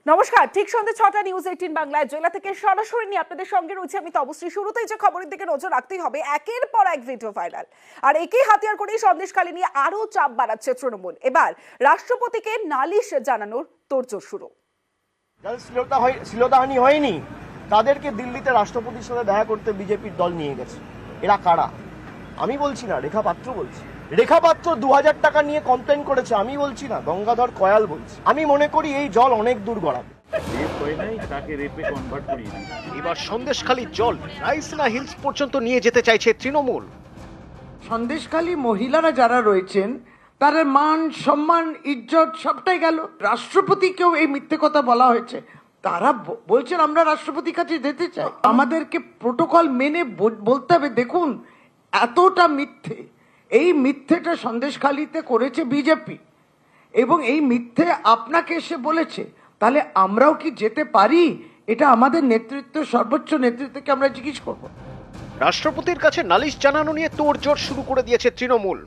নমস্কার, ঠিক সন্ধ্যে ৬টা নিউজ 18 বাংলায় জেলা থেকে সরাসরি নিয়ে আপনাদের সঙ্গে রয়েছে আমি তবশ্রী। শুরুতেই যে খবরের দিকে নজর রাখতেই হবে, একের পর এক ভিডিও ভাইরাল, আর একেই হাতিয়ার করেই সন্দেশখালী নিয়ে আরো চাপ বাড়াচ্ছে তৃণমূল। এবার রাষ্ট্রপতিকে নালিশ জানানোর তোড়জোড় শুরু। শ্লীলতাহানি হয়নি, তাদেরকে দিল্লিতে রাষ্ট্রপতির সাথে দেখা করতে বিজেপির দল নিয়ে গেছে। এরা কারা? আমি বলছি না, রেখা পাত্র বলছি। রেখা পাত্র 2000 টাকা নিয়ে কমপ্লেন করেছে, আমি বলছি না, গঙ্গাধর কয়াল বলছি। আমি মনে করি এই জল অনেক দূর গড়াবে। এবার সন্দেশখালীর জল রাইসিনা হিলস পর্যন্ত নিয়ে যেতে চাইছে তৃণমূল। সন্দেশখালী মহিলারা যারা রয়েছেন তাদের মান সম্মান ইজ্জত সবটাই গেল। রাষ্ট্রপতিকেও এই মিথ্যে কথা বলা হয়েছে। তারা বলছেন আমরা রাষ্ট্রপতির কাছে যেতে চাই। আমাদেরকে প্রোটোকল মেনে বলতে হবে, দেখুন এতটা মিথ্যে, এই মিথ্যেটা সন্দেশখালীতে করেছে বিজেপি এবং এই মিথ্যে আপনাকে এসে বলেছে, তাহলে আমরাও কি যেতে পারি? এটা আমাদের নেতৃত্ব, সর্বোচ্চ নেতৃত্বকে আমরা জিজ্ঞেস করবো। রাষ্ট্রপতির কাছে নালিশ জানানো নিয়ে তোড়জোড় শুরু করে দিয়েছে তৃণমূল।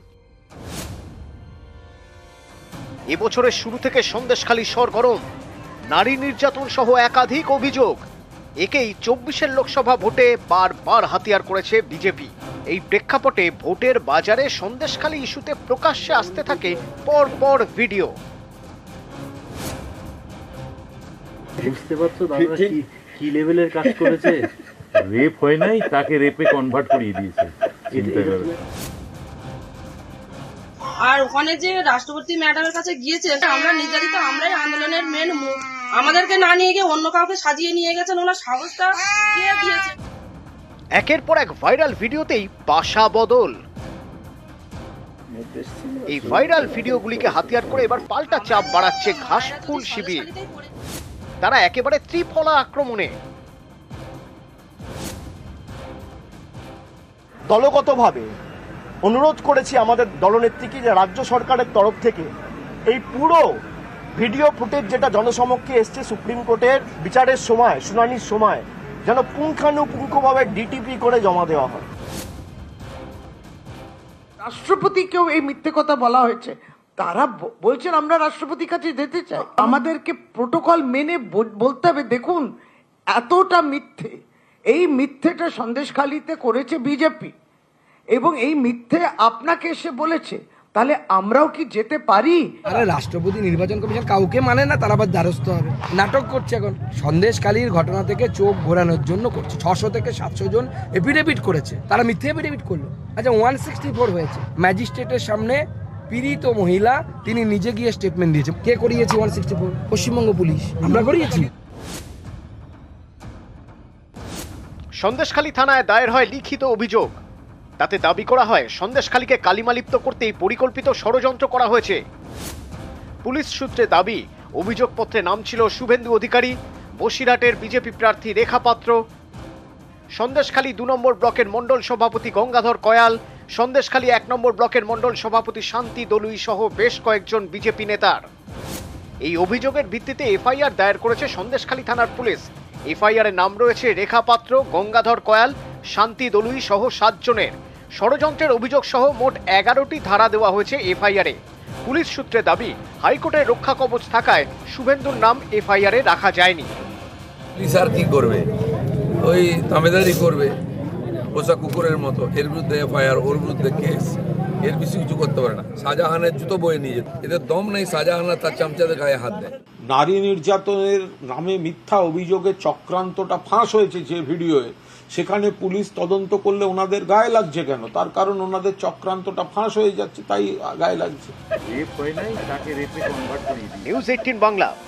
এবছরের শুরু থেকে সন্দেশখালী সরগরম, নারী নির্যাতন সহ একাধিক অভিযোগ। একেই 24 লোকসভা ভোটে বারবার হাতিয়ার করেছে বিজেপি। এই প্রেক্ষাপটে ভোটের বাজারে সন্দেশখালী ইস্যুতে প্রকাশ্যে আসতে থাকে পরপর ভিডিও। বুঝতে পারছো দাদা কি লেভেলের কাজ করেছে? রেপ হয় নাই, তাকে রেপে কনভার্ট করিয়ে দিয়েছে। চিন্তা করো। আর ওখানে যে রাষ্ট্রপতি ম্যাডামের কাছে গিয়েছে, আমরা নির্যাতিত, আমরাই আন্দোলনের মেন মুখ। আমাদেরকে না নিয়ে গিয়ে অন্য কাউকে সাজিয়ে নিয়ে গেছেন, ওনার সাহসটা কে দিয়েছে? একের পর এক ভাইরাল ভিডিওতেই পাশা বদল। এই ভাইরাল ভিডিওগুলিকে হাতিয়ার করে এবার পাল্টা চাপ বাড়াচ্ছে ঘাসফুল শিবির। তারা একেবারে ত্রিফলা আক্রমণে। দলগতভাবে অনুরোধ করেছি আমাদের দলনেত্রীকে যে রাজ্য সরকারের তরফ থেকে এই পুরো ভিডিও ফুটেজ যেটা জনসমক্ষে এসছে সুপ্রিম কোর্টের বিচারের সময়, শুনানির সময়, যেন পুঙ্খানুপুঙ্খভাবে ডিটিপি করে জমা দেওয়া হয়। রাষ্ট্রপতিকেও এই মিথ্যে কথা বলা হয়েছে। তারা বলছেন আমরা রাষ্ট্রপতির কাছে যেতে চাই। আমাদেরকে প্রোটোকল মেনে বলতে হবে, দেখুন এতটা মিথ্যে, এই মিথ্যেটা সন্দেশখালীতে করেছে বিজেপি এবং এই মিথ্যে আপনাকে এসে বলেছে, তাহলে আমরাও কি যেতে পারি? আরে রাষ্ট্রপতি নির্বাচন কমিশন কাউকে মানে না, তারা আবার দ্বারস্থ হবে। নাটক করছে এখন। সন্দেশখালীর ঘটনা থেকে চোখ ঘোরানোর জন্য করছে। 600 থেকে 700 জন এফিডেভিট করেছে, তারা মিথ্যে এফিডেভিট করলো। আচ্ছা 164 হয়েছে ম্যাজিস্ট্রেটের সামনে। পীড়িত মহিলা তিনি নিজে গিয়ে স্টেটমেন্ট দিয়েছে। কে করিয়েছে 164? পশ্চিমবঙ্গ পুলিশ। আমরা করিয়েছি। সন্দেশখালী থানায় দায়ের হয় লিখিত অভিযোগ। তাতে দাবি করা হয় সন্দেশখালীকে কালিমালিপ্ত করতেই পরিকল্পিত ষড়যন্ত্র করা হয়েছে। পুলিশ সূত্রে দাবি, অভিযোগপত্রে নাম ছিল শুভেন্দু অধিকারী, বসিরহাটের বিজেপি প্রার্থী রেখা পাত্র, সন্দেশখালী 2 নম্বর ব্লকের মণ্ডল সভাপতি গঙ্গাধর কয়াল, সন্দেশখালী 1 নম্বর ব্লকের মণ্ডল সভাপতি শান্তি দলুই সহ বেশ কয়েকজন বিজেপি নেতার। এই অভিযোগের ভিত্তিতে এফআইআর দায়ের করেছে সন্দেশখালী থানার পুলিশ। এফআইআর এর নাম রয়েছে রেখা পাত্র, গঙ্গাধর কয়াল, শান্তি দলুই সহ 7 জনের। ষড়যন্ত্রের অভিযোগ সহ মোট 11টি ধারা দেওয়া হয়েছে এফআইআর এ। পুলিশ সূত্রে দাবি, হাইকোর্টের রক্ষা কবচ থাকায় শুভেন্দুর নাম এফআইআর এ রাখা যায়নি। পুলিশ আর কি করবে? ওই তামেদারি করবে পোষা কুকুরের মতো। এর বিরুদ্ধে এফআইআর, ওর বিরুদ্ধে কেস, এর বেশি কিছু করতে পারে না। শাহজাহানের জুতো বয়ে নিয়ে যেত, এদের দম নেই। শাহজাহান তার চামচাদের গায়ে হাত দেয়। নারী নির্যাতনের নামে মিথ্যা অভিযোগের চক্রান্তটা ফাঁস হয়েছে যে ভিডিওয়ে, সেখানে পুলিশ তদন্ত করলে ওনাদের গায়ে লাগছে কেন? তার কারণ ওনাদের চক্রান্তটা ফাঁস হয়ে যাচ্ছে, তাই গায়ে লাগছে। রেপ হয় নাই, তাকে রেপে কনভার্ট করিয়ে দিয়েছে। নিউজ 18 বাংলা।